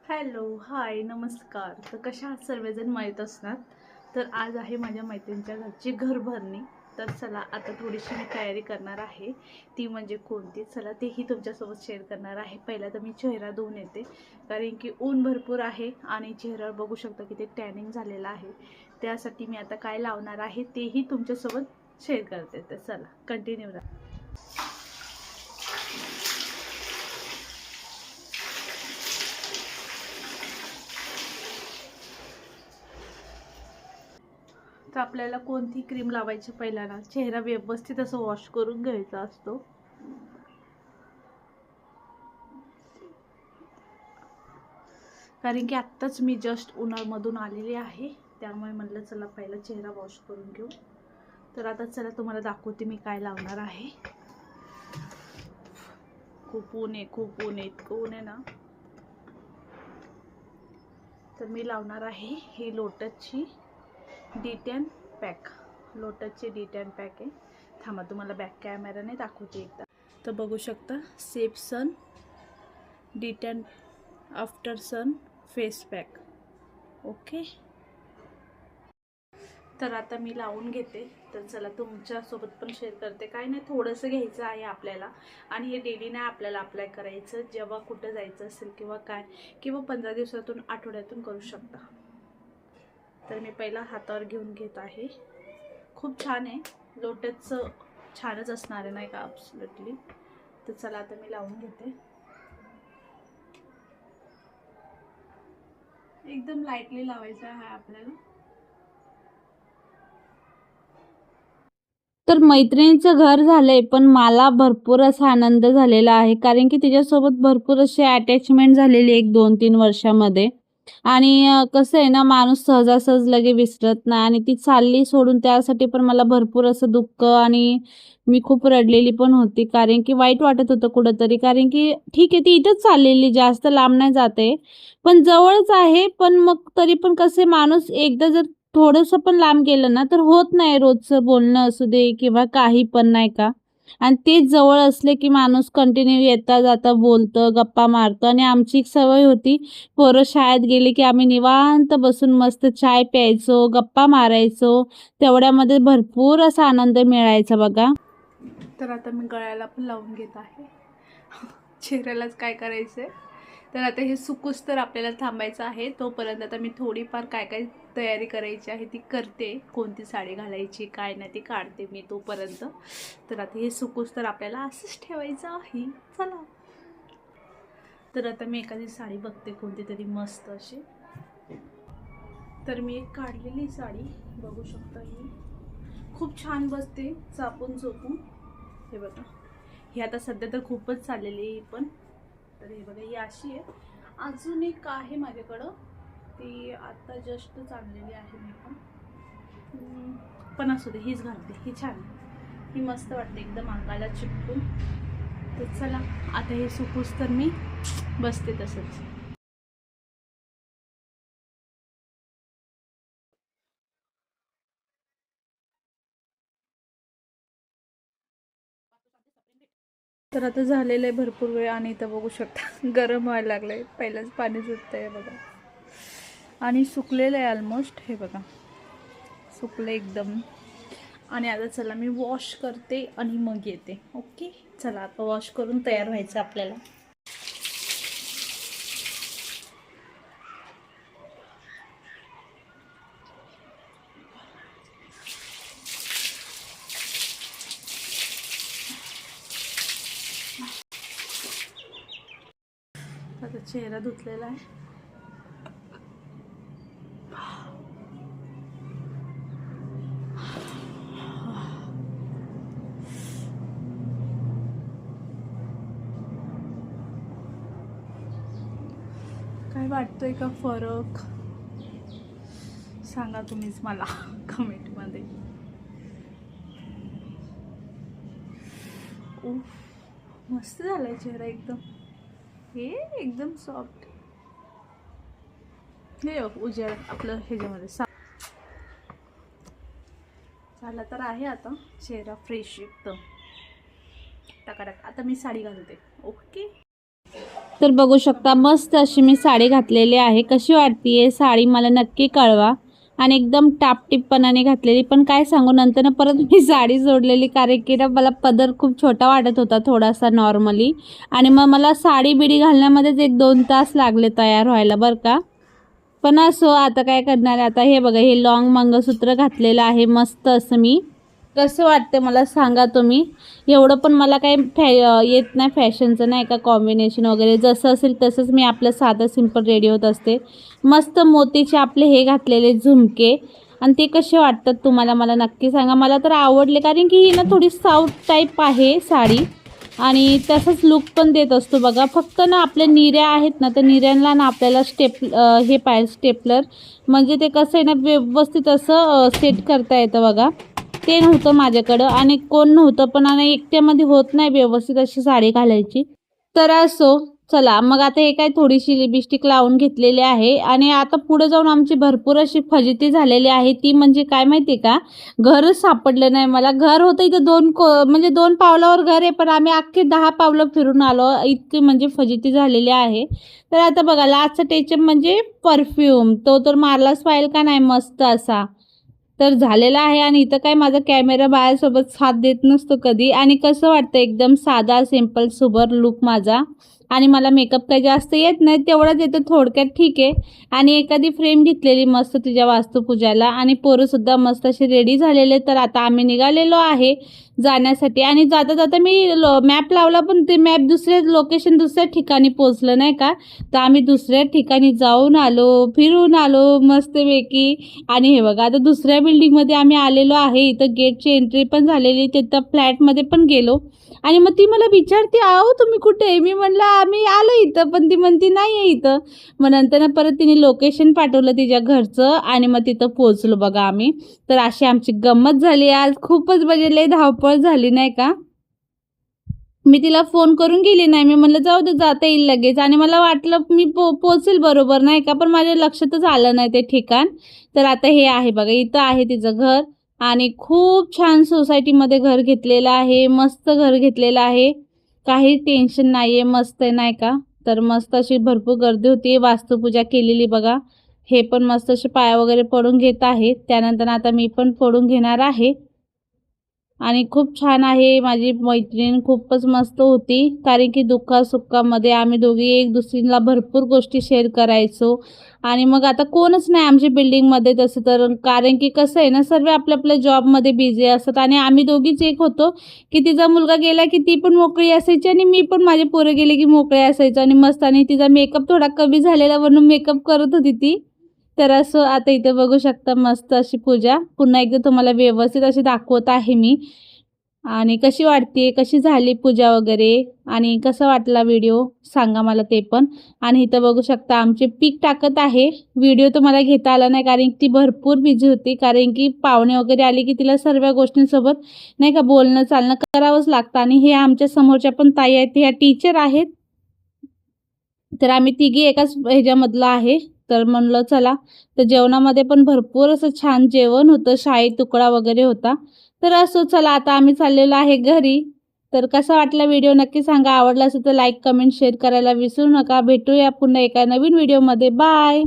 Hello, हाय, नमस्कार. तर कशा आहात सर्वजण माहीत असणार. तर आज आहे माझ्या मैत्रिणीच्या घरची घरभरणी. तर चला आता थोडीशी मी तयारी करणार आहे. ती म्हणजे कोणती, चला तेही तुमच्यासोबत शेअर करणार आहे. पहिला तर मी चेहरा धुवून येते, कारण की ऊन भरपूर आहे आणि चेहऱ्यावर बघू शकता की ते टॅनिंग झालेलं आहे. त्यासाठी मी आता काय लावणार आहे तेही तुमच्यासोबत शेअर करते. तर चला कंटिन्यू राहा. तर आपल्याला कोणती क्रीम लावायची, पहिल्याला चेहरा व्यवस्थित असं वॉश करून घ्यायचा असतो. कारण की आत्ताच मी जस्ट उन्हाळ्यामधून आलेली आहे, त्यामुळे म्हटलं चला पहिला चेहरा वॉश करून घेऊ. तर आता चला तुम्हाला दाखवते मी काय लावणार आहे. खूप ऊन आहे, इतकं ऊन आहे ना. तर मी लावणार आहे ही लोटसची D10 पॅक. लोटसची D10 पॅक आहे. थांबा, तुम्हाला बॅक कॅमेराने दाखवते एकदा. तर बघू शकता, safe sun D10 after sun face pack. Okay, तर आता मी लावून घेते. तर चला तुमच्यासोबत पण शेअर करते. काय नाही, थोडंसं घ्यायचं आहे आपल्याला, आणि हे डेली नाही आपल्याला अप्लाय करायचं. जेव्हा कुठं जायचं असेल किंवा काय, किंवा 15 दिवसातून आठवड्यातून करू शकता. तर मी पहिला हातावर घेऊन घेत आहे. खूप छान आहे, लोटसचं छानच असणार आहे नाही का, ॲब्सोल्युटली. तर चला आता मी लावून घेते. एकदम लाईटली लावायचं आहे आपल्याला. तर मैत्रिणीचं घर झालंय, पण मला भरपूर असा आनंद झालेला आहे, कारण की तिच्यासोबत भरपूर अशी अटॅचमेंट झालेली 1-2-3 वर्षामध्ये. आणि कसं आहे ना, माणूस सहजासहज लगे विसरत नाही, आणि ती चालली सोडून त्यासाठी पण मला भरपूर असं दुःख, आणि मी खूप रडलेली पण होती, कारण की वाईट वाटत होतं कुठंतरी. कारण की ठीक आहे, ती इथंच चाललेली, जास्त लांब नाही जाते, पण जवळच आहे. पण मग तरी पण कसं, माणूस एकदा जर थोडंसं पण लांब गेलं ना, तर होत नाही रोजचं बोलणं असू दे किंवा काही पण, नाही का. आणि तेच जवळ असले की माणूस कंटिन्यू येता जाता बोलतं, गप्पा मारतो. आणि आमची एक सवय होती, पोरं शाळेत गेली की आम्ही निवांत बसून मस्त चाय प्यायचो, गप्पा मारायचो. तेवढ्यामध्ये भरपूर असा आनंद मिळायचा बघा. तर आता मी गळ्याला पण लावून घेत आहे. चेहऱ्यालाच काय करायचंय. तर आता हे सुकूस तर आपल्याला थांबायचं आहे. तोपर्यंत आता मी थोडीफार काय काय तयारी करायची आहे ती करते. कोणती साडी घालायची काय नाही ती काढते मी तोपर्यंत. तर आता हे सुकूस तर आपल्याला असंच ठेवायचं आहे. चला, तर आता मी एखादी साडी बघते कोणती तरी मस्त अशी. तर मी एक काढलेली साडी बघू शकता, ही खूप छान बसते चापून चोपून. हे बघा, ही आता सध्या तर खूपच चाललेली आहे ही पण. तर हे बघा, ही अशी आहे. अजून एक आहे माझ्याकडं, ती आता जस्ट चाललेली आहे मी पण. पण असू दे, हीच घालते. ही छान, ही मस्त वाटते एकदम अंगाला चिपकून. तर चला आता हे सुकूस तर मी बसते तसंच. तर आता झालेलं आहे भरपूर वेळ, आणि इथं बघू शकता गरम व्हायला लागलं आहे. पहिलंच पाणी सुटतं आहे बघा, आणि सुकलेलं आहे ऑलमोस्ट. हे बघा, सुकलं एकदम. आणि आता चला मी वॉश करते आणि मग येते. ओके, चला आता वॉश करून तयार व्हायचं आपल्याला. आता चेहरा धुतलेला आहे. काय वाटतोय का फरक, सांगा तुम्हीच मला कमेंटमध्ये. मस्त झालाय चेहरा एकदम. हे एकदम सॉफ्ट. हे उजेड आपलं ह्याच्यामध्ये झाला तर आहे. आता चेहरा फ्रेश एकदम टकाटक. आता मी साडी घालते. ओके, तर बघू शकता मस्त अशी मी साडी घातलेली आहे. कशी वाटते साडी मला नक्की कळवा. आणि एकदम टापटीपपणाने घातलेली, पण काय सांगू नंतर परत मी साडी सोडलेली कारण की ना मला पदर खूप छोटा वाटत होता थोडासा नॉर्मली. आणि मग मला साडी बिडी घालण्यामध्येच 1-2 तास लागले तयार व्हायला बरं का. पण असो आता काय करणार. आता हे बघा हे लॉंग मंगळसूत्र घातलेलं आहे मस्त असं मी. कसं वाटतं मला सांगा तुम्ही. एवढं पण मला काही येत नाही फॅशनचं नाही का कॉम्बिनेशन वगैरे. जसं असेल तसंच मी आपलं साधं सिंपल रेडी होत असते. मस्त मोतीचे आपले हे घातलेले झुमके आणि ते कसे वाटतात तुम्हाला मला नक्की सांगा. मला तर आवडले कारण की ही ना थोडी साऊथ टाईप आहे साडी आणि तसंच लुक पण देत असतो बघा. फक्त ना आपल्या निर्या आहेत ना, तर निर्यांना ना आपल्याला हे पाहिजे स्टेपलर, म्हणजे ते कसं आहे ना व्यवस्थित असं सेट करता येतं बघा. ते नव्हतं माझ्याकडं आणि कोण नव्हतं पण आणि एकट्यामध्ये होत नाही व्यवस्थित अशी साडी घालायची. तर असो चला मग आता हे काय थोडीशी लिपस्टिक लावून घेतलेली आहे. आणि आता पुढे जाऊन आमची भरपूर अशी फजिती झालेली आहे. ती म्हणजे काय माहिती का, घरच सापडलं नाही मला. घर होतं इथं म्हणजे 2 पावलावर घर आहे, पण आम्ही अख्खे 10 पावलं फिरून आलो. इतकी म्हणजे फजिती झालेली आहे. तर आता बघा लास्टचा टेचअप म्हणजे परफ्यूम, तो तर मारलाच पाहिजे का नाही मस्त असा. तर झालेला आहे. आणि इथं काय माझा कॅमेरा बाळासोबत साथ देत नसतो कधी. आणि कसं वाटतं एकदम साधा सिंपल सुबर लुक माझा. आणि मला मेकअप काही जास्त येत नाही, तेवढंच येतं थोडक्यात ठीक आहे. आणि एखादी फ्रेम घेतलेली मस्त तिच्या वास्तुपूजाला आणि पोरंसुद्धा मस्त असे रेडी झालेले. तर आता आम्ही निघालेलो आहे जाण्यासाठी. आणि जाता जाता मी मॅप लावला पण ते मॅप दुसऱ्या ठिकाणी पोचलं नाही का. तर आम्ही दुसऱ्या ठिकाणी जाऊन आलो, फिरून आलो मस्तपैकी. आणि हे बघा आता दुसऱ्या बिल्डिंगमध्ये आम्ही आलेलो आहे. इथं गेटची एंट्री पण झालेली, तिथं फ्लॅटमध्ये पण गेलो. आणि मग ती मला विचारते आहो तुम्ही कुठे आहे. मी म्हणलं आम्ही आलो इथं, पण ती म्हणती नाही आहे इथं. मग नंतर परत तिने लोकेशन पाठवलं तिच्या घरचं आणि मग तिथं पोचलो बघा आम्ही. तर अशी आमची गंमत झाली आज. खूपच म्हणजे लय धावपळ झाली नाही का. मी तिला फोन करून गेली नाही. मी म्हणलं जाऊ दे जाता येईल लगेच. आणि मला वाटलं मी पोचेल बरोबर नाही का, पण माझ्या लक्षातच आलं नाही ते ठिकाण. तर आता हे आहे बघा इथं आहे तिचं घर. आणि खूप छान सोसायटीमध्ये घर घेतलेलं आहे. मस्त घर घेतलेलं आहे. काही टेन्शन नाही आहे. मस्त आहे नाही का. तर मस्त अशी भरपूर गर्दी होती. वास्तुपूजा केलेली बघा. हे पण मस्त असे पाया वगैरे पडून घेत आहे. त्यानंतर आता मी पण पडून घेणार आहे. आणि खूप छान आहे. माझी मैत्रीण खूपच मस्त होती कारण की दुःखासुखामध्ये आम्ही दोघी एक दुसरीला भरपूर गोष्टी शेअर करायचो. आणि मग आता कोणच नाही आमच्या बिल्डिंगमध्ये तसं तर, कारण की कसं आहे ना सर्व आपल्या आपल्या जॉबमध्ये बिझी असतात. आणि आम्ही दोघीच एक होतो की तिचा मुलगा गेला की ती पण मोकळी असायची आणि मी पण माझे पोरं गेले की मोकळे असायचं. आणि मस्त आणि तिचा मेकअप थोडा कमी झालेला म्हणून मेकअप करत होती ती. तर असं आता इथे बघू शकता मस्त अशी पूजा पुन्हा एकदा तुम्हाला व्यवस्थित अशी दाखवत आहे मी. आणि कशी वाटते, कशी झाली पूजा वगैरे आणि कसा वाटला व्हिडिओ सांगा मला ते पण. आणि इथं बघू शकता आमचे पीक टाकत आहे. व्हिडिओ तुम्हाला घेता आला नाही कारण ती भरपूर बिझी होती. कारण की पाहुणे वगैरे आले की तिला सर्व गोष्टींसोबत नाही का बोलणं चालणं करावंच लागतं. आणि हे आमच्या समोरच्या पण ताई आहेत, ह्या टीचर आहेत. तर आम्ही तिघी एकाच ह्याच्यामधलं आहे. तर म्हणलं चला. तर जेवणामध्ये पण भरपूर असं छान जेवण होतं. शाही तुकडा वगैरे होता. तर असो चला आता आम्ही चाललेलो आहे घरी. तर कसा वाटला व्हिडिओ नक्की सांगा. आवडला असेल तर लाईक कमेंट शेअर करायला विसरू नका. भेटूया पुन्हा एका नवीन व्हिडिओमध्ये. बाय.